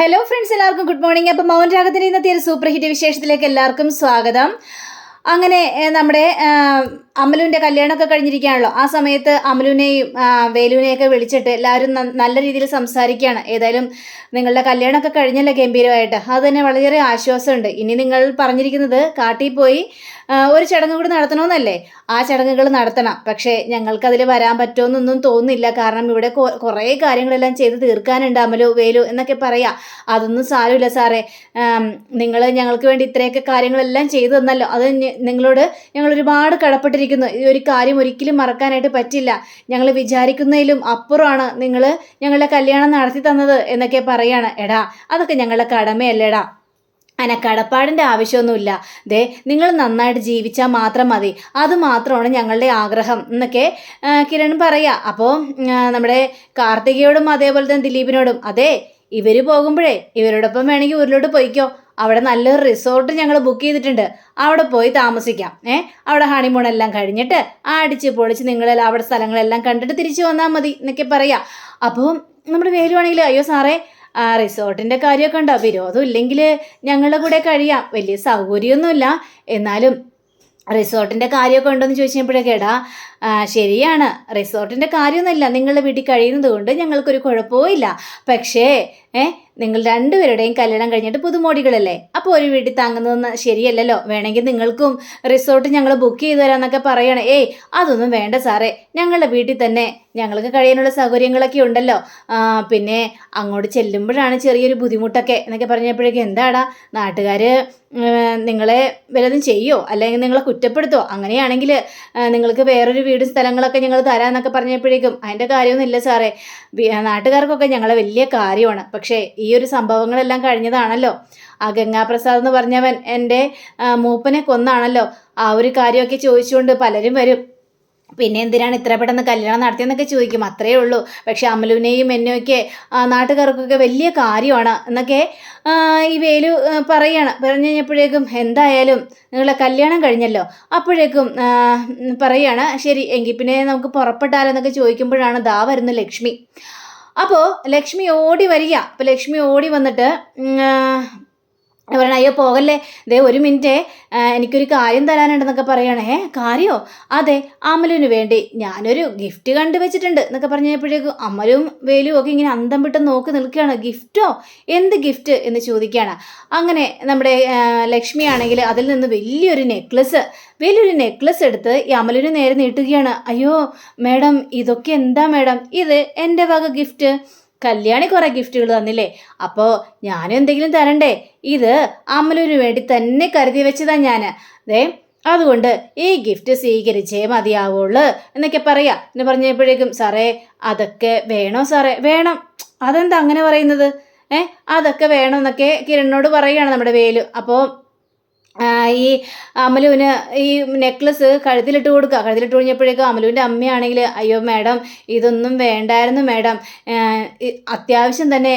Hello friends, എല്ലാവർക്കും good morning. അപ്പം മൗൻ രാഗത്തിൻ്റെ ഇന്നത്തെ ഒരു സൂപ്പർ ഹിറ്റ് വിശേഷത്തിലേക്ക് എല്ലാവർക്കും സ്വാഗതം. അങ്ങനെ നമ്മുടെ അമലുവിൻ്റെ കല്യാണമൊക്കെ കഴിഞ്ഞിരിക്കുകയാണല്ലോ. ആ സമയത്ത് അമലുവിനെയും വേലുവിനെയൊക്കെ വിളിച്ചിട്ട് എല്ലാവരും നല്ല രീതിയിൽ സംസാരിക്കുകയാണ്. ഏതായാലും നിങ്ങളുടെ കല്യാണമൊക്കെ കഴിഞ്ഞല്ലോ ഗംഭീരമായിട്ട്. അത് തന്നെ വളരെയേറെ ആശ്വാസമുണ്ട്. ഇനി നിങ്ങൾ പറഞ്ഞിരിക്കുന്നത് കാട്ടിൽ പോയി ഒരു ചടങ്ങ് കൂടി നടത്തണമെന്നല്ലേ? ആ ചടങ്ങുകൾ നടത്തണം. പക്ഷേ ഞങ്ങൾക്കതിൽ വരാൻ പറ്റുമെന്നൊന്നും തോന്നുന്നില്ല. കാരണം ഇവിടെ കുറേ കാര്യങ്ങളെല്ലാം ചെയ്ത് തീർക്കാനുണ്ട് അമലു വേലു എന്നൊക്കെ പറയാം. അതൊന്നും സാരമില്ല സാറേ, നിങ്ങൾ ഞങ്ങൾക്ക് വേണ്ടി ഇത്രയൊക്കെ കാര്യങ്ങളെല്ലാം ചെയ്തു തന്നല്ലോ. അത് നിങ്ങളോട് ഞങ്ങൾ ഒരുപാട് കടപ്പെട്ടിരിക്കുന്നു. ഈ ഒരു കാര്യം ഒരിക്കലും മറക്കാനായിട്ട് പറ്റില്ല. ഞങ്ങൾ വിചാരിക്കുന്നതിലും അപ്പുറമാണ് നിങ്ങൾ ഞങ്ങളുടെ കല്യാണം നടത്തി തന്നത് എന്നൊക്കെ പറയാണ്. എടാ, അതൊക്കെ ഞങ്ങളുടെ കടമയല്ലേടാ, അങ്ങനെ കടപ്പാടിൻ്റെ ആവശ്യമൊന്നുമില്ല. ദേ, നിങ്ങൾ നന്നായിട്ട് ജീവിച്ചാൽ മാത്രം മതി, അത് മാത്രമാണ് ഞങ്ങളുടെ ആഗ്രഹം എന്നൊക്കെ കിരൺ പറയാ. അപ്പോൾ നമ്മുടെ കാർത്തികയോടും അതേപോലെ തന്നെ ദിലീപിനോടും, അതെ ഇവർ പോകുമ്പോഴേ ഇവരോടൊപ്പം വേണമെങ്കിൽ ഊരിലോട്ട് പോയിക്കോ, അവിടെ നല്ലൊരു റിസോർട്ട് ഞങ്ങൾ ബുക്ക് ചെയ്തിട്ടുണ്ട്, അവിടെ പോയി താമസിക്കാം. അവിടെ ഹണിമൂണെല്ലാം കഴിഞ്ഞിട്ട് അടിച്ച് പൊളിച്ച് നിങ്ങളെല്ലാം അവിടെ സ്ഥലങ്ങളെല്ലാം കണ്ടിട്ട് തിരിച്ചു വന്നാൽ മതി എന്നൊക്കെ പറയാം. അപ്പോൾ നമ്മുടെ വേലുവാണെങ്കിൽ, അയ്യോ സാറേ, റിസോർട്ടിൻ്റെ കാര്യമൊക്കെ ഉണ്ടോ, വിരോധം ഇല്ലെങ്കിൽ ഞങ്ങളുടെ കൂടെ കഴിയാം, വലിയ സൗകര്യമൊന്നുമില്ല, എന്നാലും റിസോർട്ടിൻ്റെ കാര്യമൊക്കെ ഉണ്ടോയെന്ന് ചോദിച്ചപ്പോഴേക്കേടാ, ശരിയാണ്, റിസോർട്ടിൻ്റെ കാര്യമൊന്നുമില്ല, നിങ്ങളുടെ വീട്ടിൽ കഴിയുന്നത് കൊണ്ട് ഞങ്ങൾക്കൊരു കുഴപ്പവും. പക്ഷേ നിങ്ങൾ രണ്ടുപേരുടെയും കല്യാണം കഴിഞ്ഞിട്ട് പുതുമോടികളല്ലേ, അപ്പോൾ ഒരു വീട്ടിൽ താങ്ങുന്നതെന്ന് ശരിയല്ലല്ലോ, വേണമെങ്കിൽ നിങ്ങൾക്കും റിസോർട്ട് ഞങ്ങൾ ബുക്ക് ചെയ്തു തരാമെന്നൊക്കെ പറയണേ. അതൊന്നും വേണ്ട സാറേ, ഞങ്ങളുടെ വീട്ടിൽ തന്നെ ഞങ്ങൾക്ക് കഴിയാനുള്ള സൗകര്യങ്ങളൊക്കെ ഉണ്ടല്ലോ, പിന്നെ അങ്ങോട്ട് ചെല്ലുമ്പോഴാണ് ചെറിയൊരു ബുദ്ധിമുട്ടൊക്കെ എന്നൊക്കെ പറഞ്ഞപ്പോഴേക്കും, എന്താടാ നാട്ടുകാർ നിങ്ങളെ വല്ലതും ചെയ്യോ അല്ലെങ്കിൽ നിങ്ങളെ കുറ്റപ്പെടുത്തോ, അങ്ങനെയാണെങ്കിൽ നിങ്ങൾക്ക് വേറൊരു വീടും സ്ഥലങ്ങളൊക്കെ ഞങ്ങൾ തരാമെന്നൊക്കെ പറഞ്ഞപ്പോഴേക്കും, അതിൻ്റെ കാര്യമൊന്നുമില്ല സാറേ, നാട്ടുകാർക്കൊക്കെ ഞങ്ങളെ വലിയ കാര്യമാണ്. പക്ഷേ ഈ ഒരു സംഭവങ്ങളെല്ലാം കഴിഞ്ഞതാണല്ലോ, ആ ഗംഗാപ്രസാദ് എന്ന് പറഞ്ഞവൻ എൻ്റെ മൂപ്പനെ കൊന്നാണല്ലോ, ആ ഒരു കാര്യമൊക്കെ ചോദിച്ചുകൊണ്ട് പലരും വരും. പിന്നെ എന്തിനാണ് ഇത്ര പെട്ടെന്ന് കല്യാണം നടത്തിയെന്നൊക്കെ ചോദിക്കും, അത്രയേ ഉള്ളൂ. പക്ഷെ അമലുവിനെയും എന്നെയൊക്കെ നാട്ടുകാർക്കൊക്കെ വലിയ കാര്യമാണ് എന്നൊക്കെ ഈ വേലു പറഞ്ഞു കഴിഞ്ഞപ്പോഴേക്കും, എന്തായാലും നിങ്ങളെ കല്യാണം കഴിഞ്ഞല്ലോ, അപ്പോഴേക്കും പറയാണ്, ശരി എങ്കിൽ പിന്നെ നമുക്ക് പുറപ്പെട്ടാലോ എന്നൊക്കെ ചോദിക്കുമ്പോഴാണ് ദാ വരുന്നു ലക്ഷ്മി. അപ്പോൾ ലക്ഷ്മി ഓടി വരിക. അപ്പോൾ ലക്ഷ്മി ഓടി വന്നിട്ട് പറയണ, അയ്യോ പോകല്ലേ, ദേ ഒരു മിനിറ്റ്, എനിക്കൊരു കാര്യം തരാനുണ്ടെന്നൊക്കെ പറയണേ. കാര്യമോ? അതെ, അമലുവിന് വേണ്ടി ഞാനൊരു ഗിഫ്റ്റ് കണ്ടുവച്ചിട്ടുണ്ട് എന്നൊക്കെ പറഞ്ഞപ്പോഴേക്കും അമലും വേലും ഒക്കെ ഇങ്ങനെ അന്തം വിട്ട് നോക്കി നിൽക്കുകയാണ്. ഗിഫ്റ്റോ? എന്ത് ഗിഫ്റ്റ് എന്ന് ചോദിക്കുകയാണ്. അങ്ങനെ നമ്മുടെ ലക്ഷ്മി ആണെങ്കിൽ അതിൽ നിന്ന് വലിയൊരു നെക്ലസ് എടുത്ത് ഈ അമലുവിന് നേരെ നീട്ടുകയാണ്. അയ്യോ മേഡം, ഇതൊക്കെ എന്താ മേഡം? ഇത് എൻ്റെ വക ഗിഫ്റ്റ്. കല്യാണി കുറേ ഗിഫ്റ്റുകൾ തന്നില്ലേ, അപ്പോൾ ഞാനും എന്തെങ്കിലും തരണ്ടേ? ഇത് അമലുവിന് വേണ്ടി തന്നെ കരുതി വെച്ചതാ ഞാൻ. അതുകൊണ്ട് ഈ ഗിഫ്റ്റ് സ്വീകരിച്ചേ മതിയാവുള്ളൂ എന്നൊക്കെ പറയാം എന്ന് പറഞ്ഞപ്പോഴേക്കും, സാറേ അതൊക്കെ വേണോ സാറേ? വേണം. അതെന്താ അങ്ങനെ പറയുന്നത്? അതൊക്കെ വേണമെന്നൊക്കെ കിരണിനോട് പറയുകയാണ് നമ്മുടെ വേലു. അപ്പോൾ ഈ അമലുവിന് ഈ നെക്ലസ് കഴുത്തിലിട്ട് കഴിഞ്ഞപ്പോഴേക്കും അമലുവിൻ്റെ അമ്മയാണെങ്കിൽ, അയ്യോ മാഡം ഇതൊന്നും വേണ്ടായിരുന്നു മാഡം, അത്യാവശ്യം തന്നെ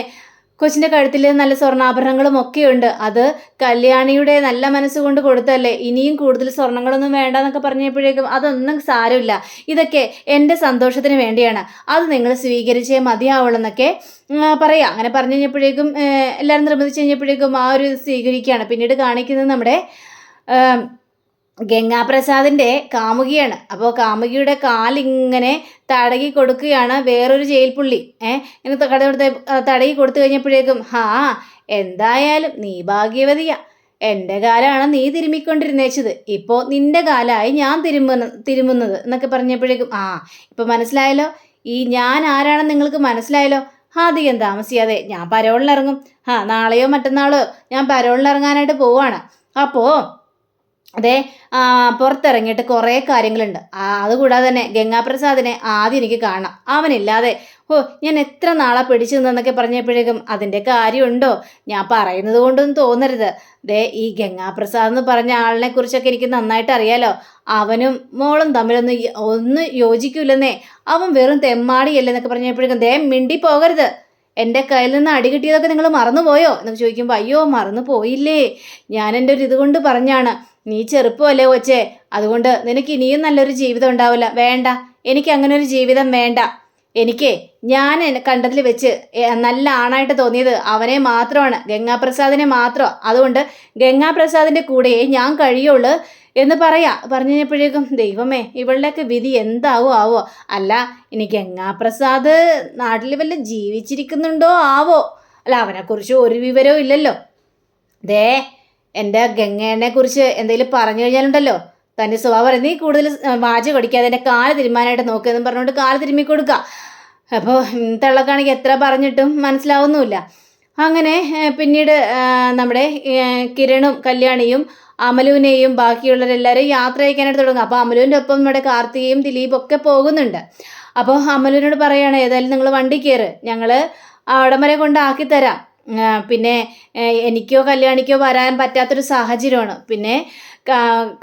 കൊച്ചിൻ്റെ കഴുത്തിൽ നല്ല സ്വർണ്ണാഭരണങ്ങളും ഒക്കെ ഉണ്ട്, അത് കല്യാണിയുടെ നല്ല മനസ്സുകൊണ്ട് കൊടുത്തല്ലേ, ഇനിയും കൂടുതൽ സ്വർണ്ണങ്ങളൊന്നും വേണ്ടെന്നൊക്കെ പറഞ്ഞപ്പോഴേക്കും, അതൊന്നും സാരമില്ല, ഇതൊക്കെ എൻ്റെ സന്തോഷത്തിന് വേണ്ടിയാണ്, അത് നിങ്ങൾ സ്വീകരിച്ചേ മതിയാവുള്ളെന്നൊക്കെ പറയാം. അങ്ങനെ പറഞ്ഞു കഴിഞ്ഞപ്പോഴേക്കും എല്ലാവരും നിർബന്ധിച്ച് കഴിഞ്ഞപ്പോഴേക്കും ആ ഒരു സ്വീകരിക്കുകയാണ്. പിന്നീട് കാണിക്കുന്നത് നമ്മുടെ ഗംഗാപ്രസാദിൻ്റെ കാമുകിയാണ്. അപ്പോൾ കാമുകിയുടെ കാലിങ്ങനെ തടകി കൊടുക്കുകയാണ് വേറൊരു ജയിൽ പുള്ളി. ഇങ്ങനെ തടകി കൊടുത്തു കഴിഞ്ഞപ്പോഴേക്കും, എന്തായാലും നീ ഭാഗ്യവതിയാ, എൻ്റെ കാലാണ് നീ തിരുമ്മിക്കൊണ്ടിരുന്നേച്ചത്, ഇപ്പോൾ നിൻ്റെ കാലായി ഞാൻ തിരുമുന്നത് എന്നൊക്കെ പറഞ്ഞപ്പോഴേക്കും, ഇപ്പം മനസ്സിലായല്ലോ, ഈ ഞാൻ ആരാണെന്ന് നിങ്ങൾക്ക് മനസ്സിലായല്ലോ, അധികം താമസിയാതെ ഞാൻ പരോളിനിറങ്ങും. നാളെയോ മറ്റന്നാളോ ഞാൻ പരോളിനിറങ്ങാനായിട്ട് പോവാണ്. അപ്പോൾ അതെ, പുറത്തിറങ്ങിയിട്ട് കുറേ കാര്യങ്ങളുണ്ട്. അതുകൂടാതെ തന്നെ ഗംഗാപ്രസാദിനെ ആദ്യം എനിക്ക് കാണാം, അവനില്ലാതെ ഞാൻ എത്ര നാളെ പിടിച്ചു നിന്നൊക്കെ പറഞ്ഞപ്പോഴേക്കും, അതിൻ്റെ കാര്യമുണ്ടോ? ഞാൻ പറയുന്നത് കൊണ്ടൊന്നും തോന്നരുത്. ഈ ഗംഗാപ്രസാദ് എന്ന് പറഞ്ഞ ആളിനെ കുറിച്ചൊക്കെ എനിക്ക് നന്നായിട്ട് അറിയാലോ, അവനും മോളും തമ്മിലൊന്നും യോജിക്കൂലെന്നേ, അവൻ വെറും തെമ്മാടിയല്ലെന്നൊക്കെ പറഞ്ഞപ്പോഴേക്കും, മിണ്ടി പോകരുത്, എൻ്റെ കയ്യിൽ നിന്ന് അടി കിട്ടിയതൊക്കെ നിങ്ങൾ മറന്നുപോയോ എന്നൊക്കെ ചോദിക്കുമ്പോൾ, അയ്യോ മറന്നു പോയില്ലേ, ഞാൻ എൻ്റെ ഒരു ഇതുകൊണ്ട് പറഞ്ഞാണ്, നീ ചെറുപ്പമല്ലേ കൊച്ചേ, അതുകൊണ്ട് നിനക്ക് ഇനിയും നല്ലൊരു ജീവിതം ഉണ്ടാവില്ല, വേണ്ട, എനിക്ക് അങ്ങനെ ഒരു ജീവിതം വേണ്ട, എനിക്ക് ഞാൻ കണ്ടതിൽ വെച്ച് നല്ല ആണായിട്ട് തോന്നിയത് അവനെ മാത്രമാണ്, ഗംഗാപ്രസാദിനെ മാത്രം. അതുകൊണ്ട് ഗംഗാപ്രസാദിൻ്റെ കൂടെ ഞാൻ കഴിയുള്ളൂ എന്ന് പറഞ്ഞു കഴിഞ്ഞപ്പോഴേക്കും ദൈവമേ ഇവളുടെയൊക്കെ വിധി എന്താവോ. അല്ല ഇനി ഗംഗാപ്രസാദ് നാട്ടിൽ വല്ല ജീവിച്ചിരിക്കുന്നുണ്ടോ ആവോ. അല്ല അവനെക്കുറിച്ച് ഒരു വിവരവും ഇല്ലല്ലോ. ദേ എൻ്റെ ഗംഗേനെ കുറിച്ച് എന്തെങ്കിലും പറഞ്ഞു കഴിഞ്ഞാലുണ്ടല്ലോ തൻ്റെ സ്വഭാവം നീ കൂടുതൽ വാച കടിക്കാതെ എൻ്റെ കാല് തിരുമാനായിട്ട് നോക്കുകയെന്ന് പറഞ്ഞുകൊണ്ട് കാല് തിരുമ്മി കൊടുക്കുക. അപ്പോൾ തള്ളക്കാണെങ്കിൽ എത്ര പറഞ്ഞിട്ടും മനസ്സിലാവുന്നുമില്ല. അങ്ങനെ പിന്നീട് നമ്മുടെ കിരണും കല്യാണിയും അമലുവിനെയും ബാക്കിയുള്ളവരെല്ലാവരും യാത്ര അയക്കാനായിട്ട് തുടങ്ങും. അപ്പോൾ അമലുവിൻ്റെ ഒപ്പം നമ്മുടെ കാർത്തികയും ദിലീപും ഒക്കെ പോകുന്നുണ്ട്. അപ്പോൾ അമലുവിനോട് പറയുകയാണ് ഏതായാലും നിങ്ങൾ വണ്ടി കയറ്, ഞങ്ങൾ അവിടം വരെ കൊണ്ടാക്കി തരാം. പിന്നെ എനിക്കോ കല്യാണിക്കോ വരാൻ പറ്റാത്തൊരു സാഹചര്യമാണ്. പിന്നെ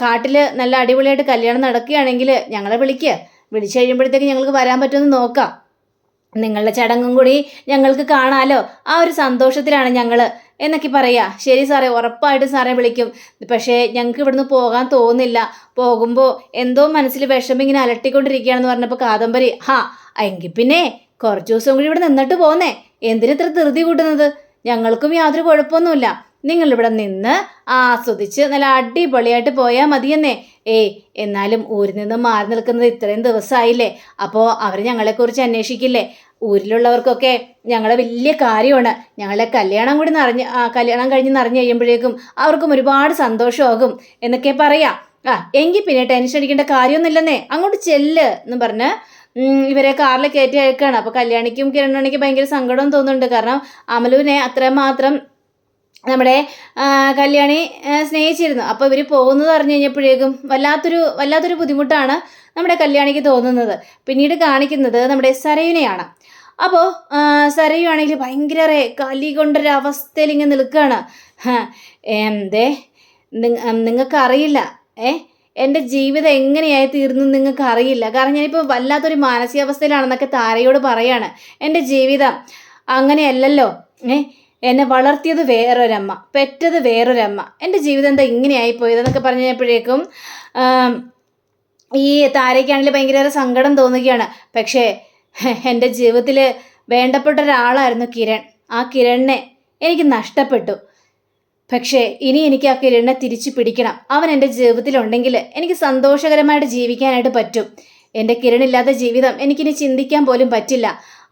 കാട്ടിൽ നല്ല അടിപൊളിയായിട്ട് കല്യാണം നടക്കുകയാണെങ്കിൽ ഞങ്ങളെ വിളിച്ച് കഴിയുമ്പോഴത്തേക്ക് ഞങ്ങൾക്ക് വരാൻ പറ്റുമെന്ന് നോക്കാം. നിങ്ങളുടെ ചടങ്ങും കൂടി ഞങ്ങൾക്ക് കാണാമല്ലോ, ആ ഒരു സന്തോഷത്തിലാണ് ഞങ്ങൾ എന്നൊക്കെ പറയുക. ശരി സാറേ, ഉറപ്പായിട്ടും സാറേ വിളിക്കും. പക്ഷേ ഞങ്ങൾക്ക് ഇവിടുന്ന് പോകാൻ തോന്നില്ല, പോകുമ്പോൾ എന്തോ മനസ്സിൽ വിഷമം ഇങ്ങനെ അലട്ടിക്കൊണ്ടിരിക്കുകയാണെന്ന് പറഞ്ഞപ്പോൾ കാദംബരി എങ്കിൽ പിന്നെ കുറച്ച് ദിവസം കൂടി ഇവിടെ നിന്നിട്ട് പോന്നേ, എന്തിനിത്ര ധൃതി കൂട്ടുന്നത്? ഞങ്ങൾക്കും യാതൊരു കുഴപ്പമൊന്നുമില്ല, നിങ്ങളിവിടെ നിന്ന് ആസ്വദിച്ച് നല്ല അടിപൊളിയായിട്ട് പോയാൽ മതിയെന്നേ. എന്നാലും ഊരിൽ നിന്ന് മാറി നിൽക്കുന്നത് ഇത്രയും ദിവസമായില്ലേ, അപ്പോൾ അവർ ഞങ്ങളെക്കുറിച്ച് അന്വേഷിക്കില്ലേ? ഊരിലുള്ളവർക്കൊക്കെ ഞങ്ങളെ വലിയ കാര്യമാണ്. ഞങ്ങളെ കല്യാണം കഴിഞ്ഞ് നിറഞ്ഞു കഴിയുമ്പോഴേക്കും അവർക്കും ഒരുപാട് സന്തോഷമാകും എന്നൊക്കെ പറയാം. എങ്കിൽ പിന്നെ ടെൻഷൻ അടിക്കേണ്ട കാര്യമൊന്നുമില്ലെന്നേ, അങ്ങോട്ട് ചെല്ല് എന്ന് പറഞ്ഞ് ഇവരെ കാറിൽ കയറ്റി അയക്കുകയാണ്. അപ്പോൾ കല്യാണിക്കും കിരണണിക്കും ഭയങ്കര സങ്കടം തോന്നുന്നുണ്ട്. കാരണം അമലുവിനെ അത്രമാത്രം നമ്മുടെ കല്യാണി സ്നേഹിച്ചിരുന്നു. അപ്പോൾ ഇവർ പോകുന്നത് അറിഞ്ഞു കഴിഞ്ഞപ്പോഴേക്കും വല്ലാത്തൊരു ബുദ്ധിമുട്ടാണ് നമ്മുടെ കല്യാണിക്ക് തോന്നുന്നത്. പിന്നീട് കാണിക്കുന്നത് നമ്മുടെ സരയുനെയാണ്. അപ്പോൾ സരയു ആണെങ്കിൽ ഭയങ്കര കലി കൊണ്ടൊരവസ്ഥയിൽ ഇങ്ങനെ നിൽക്കുകയാണ്. നിങ്ങൾക്കറിയില്ല എൻ്റെ ജീവിതം എങ്ങനെയായി തീർന്നു നിങ്ങൾക്ക് അറിയില്ല. കാരണം ഞാനിപ്പോൾ വല്ലാത്തൊരു മാനസികാവസ്ഥയിലാണെന്നൊക്കെ താരയോട് പറയാണ്. എൻ്റെ ജീവിതം അങ്ങനെയല്ലല്ലോ, എന്നെ വളർത്തിയത് വേറൊരമ്മ, പെറ്റത് വേറൊരമ്മ, എൻ്റെ ജീവിതം എന്താ ഇങ്ങനെയായി പോയതെന്നൊക്കെ പറഞ്ഞപ്പോഴേക്കും ഈ താരയ്ക്കാണെങ്കിൽ ഭയങ്കര സങ്കടം തോന്നുകയാണ്. പക്ഷേ എൻ്റെ ജീവിതത്തിൽ വേണ്ടപ്പെട്ട ഒരാളായിരുന്നു കിരൺ. ആ കിരണിനെ എനിക്ക് നഷ്ടപ്പെട്ടു. പക്ഷേ ഇനി എനിക്ക് ആ കിരണിനെ തിരിച്ചു പിടിക്കണം. അവൻ എൻ്റെ ജീവിതത്തിലുണ്ടെങ്കിൽ എനിക്ക് സന്തോഷകരമായിട്ട് ജീവിക്കാനായിട്ട് പറ്റും. എൻ്റെ കിരണില്ലാത്ത ജീവിതം എനിക്കിനി ചിന്തിക്കാൻ പോലും പറ്റില്ല.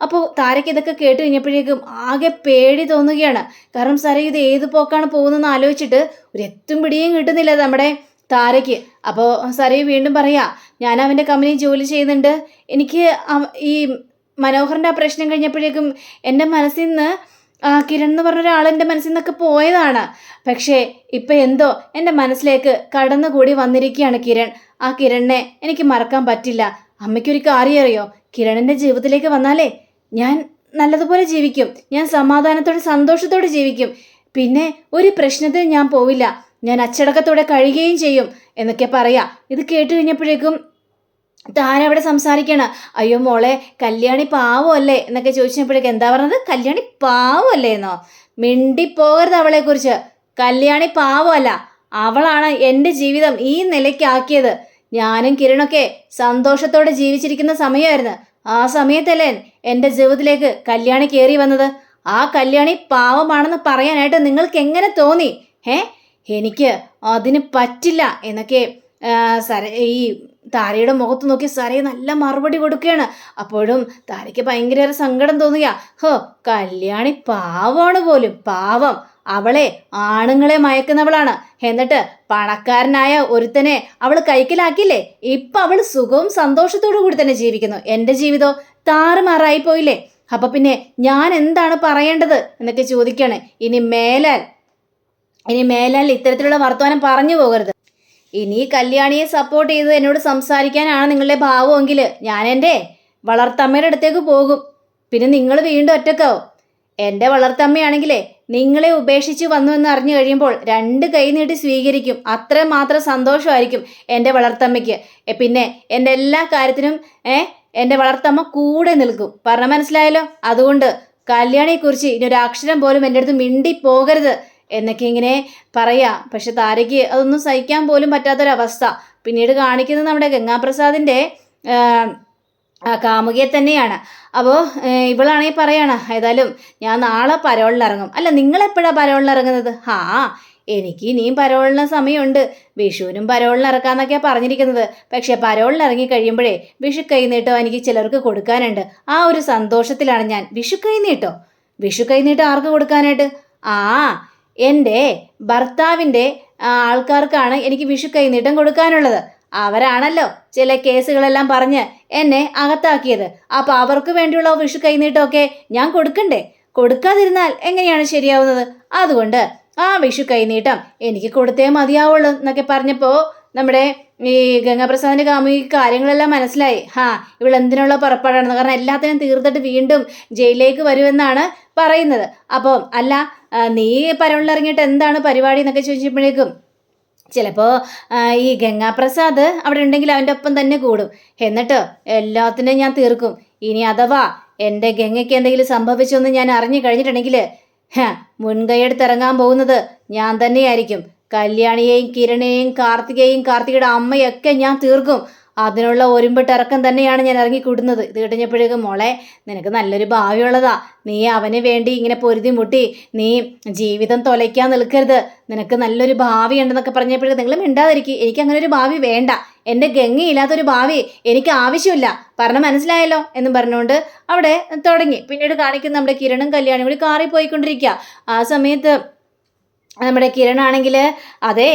അപ്പോൾ താരയ്ക്ക് ഇതൊക്കെ കേട്ട് കഴിഞ്ഞപ്പോഴേക്കും ആകെ പേടി തോന്നുകയാണ്. കാരണം സാറേ ഇത് ഏത് പോക്കാണ് പോകുന്നതെന്ന് ആലോചിച്ചിട്ട് ഒരു എത്തും പിടിയും കിട്ടുന്നില്ല നമ്മുടെ താരയ്ക്ക്. അപ്പോൾ സാറേ വീണ്ടും ഞാൻ അവൻ്റെ കമ്പനി ജോലി ചെയ്യുന്നുണ്ട്. എനിക്ക് ഈ മനോഹറിൻ്റെ ആ പ്രശ്നം കഴിഞ്ഞപ്പോഴേക്കും എൻ്റെ മനസ്സിൽ നിന്ന് കിരൺ എന്ന് പറഞ്ഞ ഒരാൾ എൻ്റെ മനസ്സിൽ നിന്നൊക്കെ പോയതാണ്. പക്ഷേ ഇപ്പം എന്തോ എൻ്റെ മനസ്സിലേക്ക് കടന്നുകൂടി വന്നിരിക്കുകയാണ് കിരൺ. ആ കിരണിനെ എനിക്ക് മറക്കാൻ പറ്റില്ല. അമ്മയ്ക്കൊരു കാര്യം അറിയോ, കിരണിൻ്റെ ജീവിതത്തിലേക്ക് വന്നാലേ ഞാൻ നല്ലതുപോലെ ജീവിക്കും, ഞാൻ സമാധാനത്തോടെ സന്തോഷത്തോടെ ജീവിക്കും, പിന്നെ ഒരു പ്രശ്നത്തിന് ഞാൻ പോവില്ല, ഞാൻ അച്ചടക്കത്തോടെ കഴിയുകയും ചെയ്യും എന്നൊക്കെ ഇത് കേട്ട് കഴിഞ്ഞപ്പോഴേക്കും താര അവിടെ സംസാരിക്കണ. അയ്യോ മോളെ, കല്യാണി പാവമല്ലേ എന്നൊക്കെ ചോദിച്ചപ്പോഴേക്കും എന്താ പറഞ്ഞത്? കല്യാണി പാവമല്ലേ എന്നോ? മിണ്ടിപ്പോകരുത് അവളെക്കുറിച്ച്. കല്യാണി പാവമല്ല, അവളാണ് എൻ്റെ ജീവിതം ഈ നിലയ്ക്കാക്കിയത്. ഞാനും കിരണൊക്കെ സന്തോഷത്തോടെ ജീവിച്ചിരിക്കുന്ന സമയമായിരുന്നു. ആ സമയത്തല്ലേ എൻ്റെ ജീവിതത്തിലേക്ക് കല്യാണി കയറി വന്നത്. ആ കല്യാണി പാവമാണെന്ന് പറയാനായിട്ട് നിങ്ങൾക്ക് എങ്ങനെ തോന്നി? എനിക്ക് അതിന് പറ്റില്ല എന്നൊക്കെ ഈ താരയുടെ മുഖത്ത് നോക്കി സരയെ നല്ല മറുപടി കൊടുക്കുകയാണ്. അപ്പോഴും താരയ്ക്ക് ഭയങ്കര സങ്കടം തോന്നുക. കല്യാണി പാവമാണ് പോലും, പാവം. അവളെ ആണുങ്ങളെ മയക്കുന്നവളാണ്. എന്നിട്ട് പണക്കാരനായ ഒരുത്തനെ അവൾ കൈക്കലാക്കിയില്ലേ. ഇപ്പം അവൾ സുഖവും സന്തോഷത്തോടു കൂടി തന്നെ ജീവിക്കുന്നു. എൻ്റെ ജീവിതം താറുമാറായി പോയില്ലേ. അപ്പം പിന്നെ ഞാൻ എന്താണ് പറയേണ്ടത് എന്നൊക്കെ ചോദിക്കുകയാണ്. ഇനി മേലാൽ ഇത്തരത്തിലുള്ള വർത്തമാനം പറഞ്ഞു പോകരുത്. ഇനി കല്യാണിയെ സപ്പോർട്ട് ചെയ്ത് എന്നോട് സംസാരിക്കാനാണ് നിങ്ങളുടെ ഭാവമെങ്കിൽ ഞാൻ എൻ്റെ വളർത്തമ്മയുടെ അടുത്തേക്ക് പോകും. പിന്നെ നിങ്ങൾ വീണ്ടും ഒറ്റക്കാവും. എൻ്റെ വളർത്തമ്മയാണെങ്കിലേ നിങ്ങളെ ഉപേക്ഷിച്ച് വന്നു എന്ന് അറിഞ്ഞു കഴിയുമ്പോൾ 2 കൈ നീട്ടി സ്വീകരിക്കും. അത്രമാത്രം സന്തോഷമായിരിക്കും എൻ്റെ വളർത്തമ്മയ്ക്ക്. പിന്നെ എൻ്റെ എല്ലാ കാര്യത്തിനും എൻ്റെ വളർത്തമ്മ കൂടെ നിൽക്കും. പറഞ്ഞ മനസ്സിലായല്ലോ? അതുകൊണ്ട് കല്യാണിയെക്കുറിച്ച് ഇനി ഒരു അക്ഷരം പോലും എൻ്റെ അടുത്ത് മിണ്ടി പോകരുത് എന്നൊക്കെ ഇങ്ങനെ പക്ഷെ താരയ്ക്ക് അതൊന്നും സഹിക്കാൻ പോലും പറ്റാത്തൊരവസ്ഥ. പിന്നീട് കാണിക്കുന്നത് നമ്മുടെ ഗംഗാപ്രസാദിൻ്റെ കാമുകിയെ തന്നെയാണ്. അപ്പോൾ ഇവളാണെങ്കിൽ പറയാണ്, ഏതായാലും ഞാൻ നാളെ പരോളിനിറങ്ങും. അല്ല, നിങ്ങളെപ്പോഴാണ് പരോളിനിറങ്ങുന്നത്? എനിക്ക് ഇനിയും പരോളിന് സമയമുണ്ട്, വിഷുവിനും പരോളിനിറക്കാന്നൊക്കെയാണ് പറഞ്ഞിരിക്കുന്നത്. പക്ഷെ പരോളിനിറങ്ങി കഴിയുമ്പോഴേ വിഷു കൈനീട്ടോ എനിക്ക് ചിലർക്ക് കൊടുക്കാനുണ്ട്. ആ ഒരു സന്തോഷത്തിലാണ് ഞാൻ. വിഷു കൈനീട്ടോ ആർക്ക് കൊടുക്കാനായിട്ട്? എൻ്റെ ഭർത്താവിൻ്റെ ആൾക്കാർക്കാണ് എനിക്ക് വിഷു കൈനീട്ടം കൊടുക്കാനുള്ളത്. അവരാണല്ലോ ചില കേസുകളെല്ലാം പറഞ്ഞ് എന്നെ അകത്താക്കിയത്. അപ്പോൾ അവർക്ക് വേണ്ടിയുള്ള വിഷു കൈനീട്ടമൊക്കെ ഞാൻ കൊടുക്കണ്ടേ? കൊടുക്കാതിരുന്നാൽ എങ്ങനെയാണ് ശരിയാവുന്നത്? അതുകൊണ്ട് ആ വിഷു കൈനീട്ടം എനിക്ക് കൊടുത്തേ മതിയാവുള്ളൂ എന്നൊക്കെ പറഞ്ഞപ്പോൾ നമ്മുടെ ഈ ഗംഗാപ്രസാദിന്റെ കാമുകി കാര്യങ്ങളെല്ലാം മനസ്സിലായി. ഇവളെന്തിനുള്ള പുറപ്പാടാണെന്ന്. കാരണം എല്ലാത്തിനും തീർത്തിട്ട് വീണ്ടും ജയിലിലേക്ക് വരുമെന്നാണ് പറയുന്നത്. അപ്പോൾ അല്ല, നീ പരോളിനിറങ്ങിയിട്ട് എന്താണ് പരിപാടി എന്നൊക്കെ ചോദിച്ചപ്പോഴേക്കും ചിലപ്പോൾ ഈ ഗംഗാപ്രസാദ് അവിടെ ഉണ്ടെങ്കിൽ അവൻ്റെ ഒപ്പം തന്നെ കൂടും. എന്നിട്ട് എല്ലാത്തിനും ഞാൻ തീർക്കും. ഇനി അഥവാ എൻ്റെ ഗംഗയ്ക്ക് എന്തെങ്കിലും സംഭവിച്ചൊന്ന് ഞാൻ അറിഞ്ഞു കഴിഞ്ഞിട്ടുണ്ടെങ്കിൽ മുൻകൈയെടുത്തിറങ്ങാൻ പോകുന്നത് ഞാൻ തന്നെയായിരിക്കും. കല്യാണിയെയും കിരണയെയും കാർത്തികയുടെ അമ്മയൊക്കെ ഞാൻ തീർക്കും. അതിനുള്ള ഒരുമ്പിട്ടിറക്കം തന്നെയാണ് ഞാൻ ഇറങ്ങിക്കൂടുന്നത്. ഇത് കഴിഞ്ഞപ്പോഴേക്കും, മോളെ നിനക്ക് നല്ലൊരു ഭാവിയുള്ളതാ. നീ അവന് വേണ്ടി ഇങ്ങനെ പൊരുതി മുട്ടി നീ ജീവിതം തൊലയ്ക്കാൻ നിൽക്കരുത്. നിനക്ക് നല്ലൊരു ഭാവി ഉണ്ടെന്നൊക്കെ പറഞ്ഞപ്പോഴേക്കും നിങ്ങൾ മിണ്ടാതിരിക്കും. എനിക്ക് അങ്ങനെ ഒരു ഭാവി വേണ്ട. എൻ്റെ ഗംഗയില്ലാത്തൊരു ഭാവി എനിക്ക് ആവശ്യമില്ല. പറഞ്ഞ മനസ്സിലായല്ലോ എന്നും പറഞ്ഞുകൊണ്ട് അവിടെ തുടങ്ങി. പിന്നീട് കാണിക്കുന്ന നമ്മുടെ കിരണും കല്യാണിയും കൂടി കാറിൽ പോയിക്കൊണ്ടിരിക്കുക. ആ സമയത്ത് നമ്മുടെ കിരണാണെങ്കിൽ, അതെ,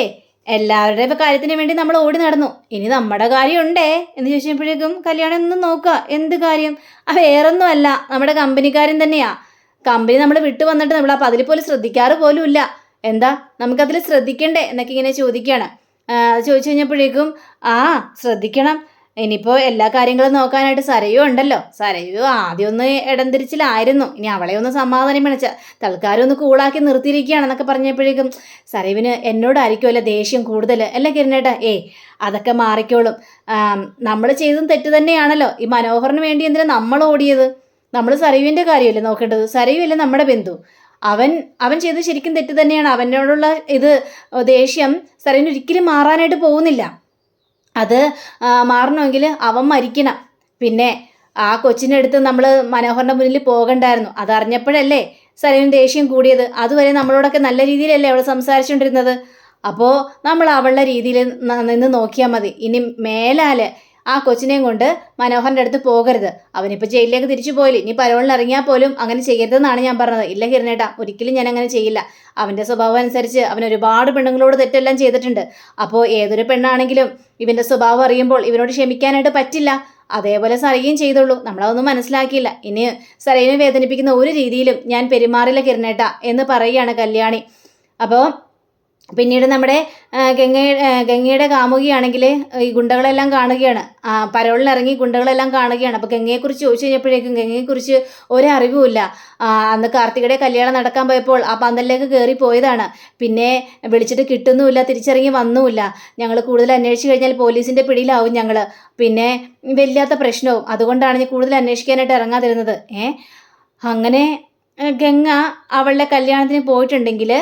എല്ലാവരുടെ കാര്യത്തിന് വേണ്ടി നമ്മൾ ഓടി നടന്നു, ഇനി നമ്മുടെ കാര്യമുണ്ടേ എന്ന് ചോദിച്ചപ്പോഴേക്കും കല്യാണം ഒന്നും നോക്കുക. എന്ത് കാര്യം? വേറൊന്നും അല്ല, നമ്മുടെ കമ്പനിക്കാരൻ തന്നെയാ. കമ്പനി നമ്മൾ വിട്ടു വന്നിട്ട് നമ്മൾ അപ്പം അതിൽ പോലും ശ്രദ്ധിക്കാറ് പോലും ഇല്ല. എന്താ നമുക്കതിൽ ശ്രദ്ധിക്കണ്ടേ എന്നൊക്കെ ഇങ്ങനെ ചോദിക്കുകയാണ്. ചോദിച്ചു കഴിഞ്ഞപ്പോഴേക്കും ശ്രദ്ധിക്കണം. ഇനിയിപ്പോൾ എല്ലാ കാര്യങ്ങളും നോക്കാനായിട്ട് സരയു ഉണ്ടല്ലോ. സരയു ആദ്യം ഒന്ന് ഇടംതിരിച്ചിലായിരുന്നു. ഇനി അവളെ ഒന്ന് സമാധാനം പിടിച്ച തൽക്കാലം ഒന്ന് കൂളാക്കി നിർത്തിയിരിക്കുകയാണെന്നൊക്കെ പറഞ്ഞപ്പോഴേക്കും സരയുവിന് എന്നോടായിരിക്കുമല്ലോ ദേഷ്യം കൂടുതൽ. അല്ല കിരണേട്ടാ? അതൊക്കെ മാറിക്കോളും. നമ്മൾ ചെയ്തതും തെറ്റ് തന്നെയാണല്ലോ. ഈ മനോഹറിന് വേണ്ടി എന്തിനാ നമ്മൾ ഓടിയത്? നമ്മൾ സരയുവിൻ്റെ കാര്യമല്ലേ നോക്കേണ്ടത്? സരയുവല്ലേ നമ്മുടെ ബന്ധു. അവൻ ചെയ്തത് ശരിക്കും തെറ്റ് തന്നെയാണ്. അവനോടുള്ള ദേഷ്യം സരയുവിന് ഒരിക്കലും മാറാനായിട്ട് പോകുന്നില്ല. അത് മാറണമെങ്കിൽ അവൻ മരിക്കണം. പിന്നെ ആ കൊച്ചിൻ്റെ അടുത്ത് നമ്മൾ മനോഹറിൻ്റെ മുന്നിൽ പോകണ്ടായിരുന്നു. അതറിഞ്ഞപ്പോഴല്ലേ സരയുവിന് ദേഷ്യം കൂടിയത്. അതുവരെ നമ്മളോടൊക്കെ നല്ല രീതിയിലല്ലേ അവൾ സംസാരിച്ചുകൊണ്ടിരുന്നത്. അപ്പോൾ നമ്മൾ അവളുടെ രീതിയിൽ നിന്ന് നോക്കിയാൽ മതി. ഇനി മേലാൽ ആ കൊച്ചിനെയും കൊണ്ട് മനോഹറിൻ്റെ അടുത്ത് പോകരുത്. അവനിപ്പോൾ ജയിലിലേക്ക് തിരിച്ചു പോയില്ല. ഇനി പരോളിന് ഇറങ്ങിയാൽ പോലും അങ്ങനെ ചെയ്യരുതെന്നാണ് ഞാൻ പറഞ്ഞത്. ഇല്ല കിരണേട്ടാ, ഒരിക്കലും ഞാൻ അങ്ങനെ ചെയ്യില്ല. അവൻ്റെ സ്വഭാവം അനുസരിച്ച് അവൻ ഒരുപാട് പെണ്ണുങ്ങളോട് തെറ്റെല്ലാം ചെയ്തിട്ടുണ്ട്. അപ്പോൾ ഏതൊരു പെണ്ണാണെങ്കിലും ഇവൻ്റെ സ്വഭാവം അറിയുമ്പോൾ ഇവനോട് ക്ഷമിക്കാനായിട്ട് പറ്റില്ല. അതേപോലെ സരയും ചെയ്തോളൂ. നമ്മളതൊന്നും മനസ്സിലാക്കിയില്ല. ഇനി സരയിനെ വേദനിപ്പിക്കുന്ന ഒരു രീതിയിലും ഞാൻ പെരുമാറില്ല കിരണേട്ടാ എന്ന് പറയുകയാണ് കല്യാണി. അപ്പോൾ പിന്നീട് നമ്മുടെ ഗംഗയുടെ കാമുകിയാണെങ്കിൽ ഈ ഗുണ്ടകളെല്ലാം കാണുകയാണ്. പരോളിനിറങ്ങി ഗുണ്ടകളെല്ലാം കാണുകയാണ്. അപ്പോൾ ഗംഗയെക്കുറിച്ച് ചോദിച്ചു കഴിഞ്ഞപ്പോഴേക്കും ഗംഗയെക്കുറിച്ച് ഒരറിവുമില്ല. അന്ന് കാർത്തികയുടെ കല്യാണം നടക്കാൻ പോയപ്പോൾ ആ പന്തലിലേക്ക് കയറി പോയതാണ്. പിന്നെ വിളിച്ചിട്ട് കിട്ടുന്നുമില്ല, തിരിച്ചിറങ്ങി വന്നുമില്ല. ഞങ്ങൾ കൂടുതൽ അന്വേഷിച്ച് കഴിഞ്ഞാൽ പോലീസിൻ്റെ പിടിയിലാവും ഞങ്ങൾ. പിന്നെ വലിയാത്ത പ്രശ്നവും. അതുകൊണ്ടാണ് ഞാൻ കൂടുതൽ അന്വേഷിക്കാനായിട്ട് ഇറങ്ങാതിരുന്നത്. അങ്ങനെ ഗംഗ അവളുടെ കല്യാണത്തിന് പോയിട്ടുണ്ടെങ്കിൽ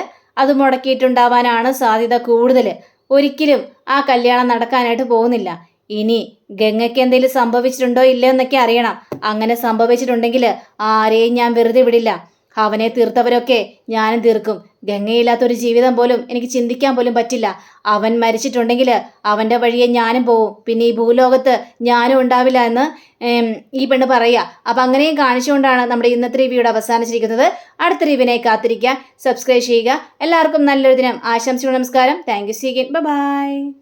അത് മുടക്കിയിട്ടുണ്ടാവാനാണ് സാധ്യത കൂടുതൽ. ഒരിക്കലും ആ കല്യാണം നടക്കാനായിട്ട് പോകുന്നില്ല. ഇനി ഗംഗയ്ക്ക് എന്തെങ്കിലും സംഭവിച്ചിട്ടുണ്ടോ ഇല്ലയോ എന്നൊക്കെ അറിയണം. അങ്ങനെ സംഭവിച്ചിട്ടുണ്ടെങ്കിൽ ആരെയും ഞാൻ വെറുതെ വിടില്ല. അവനെ തീർത്തവരൊക്കെ ഞാനും തീർക്കും. ഗംഗയില്ലാത്തൊരു ജീവിതം പോലും എനിക്ക് ചിന്തിക്കാൻ പോലും പറ്റില്ല. അവൻ മരിച്ചിട്ടുണ്ടെങ്കിൽ അവൻ്റെ വഴിയെ ഞാനും പോവും. പിന്നെ ഈ ഭൂലോകത്ത് ഞാനും ഉണ്ടാവില്ല എന്ന് ഈ പെണ്ണ് പറയുക. അപ്പം അങ്ങനെയും കാണിച്ചുകൊണ്ടാണ് നമ്മുടെ ഇന്നത്തെ റിവ്യൂടെ അവസാനിച്ചിരിക്കുന്നത്. അടുത്ത റിവ്യൂവിനായി കാത്തിരിക്കുക. സബ്സ്ക്രൈബ് ചെയ്യുക. എല്ലാവർക്കും നല്ലൊരു ദിനം ആശംസിക്കുന്നു. നമസ്കാരം. Thank you. See again. By.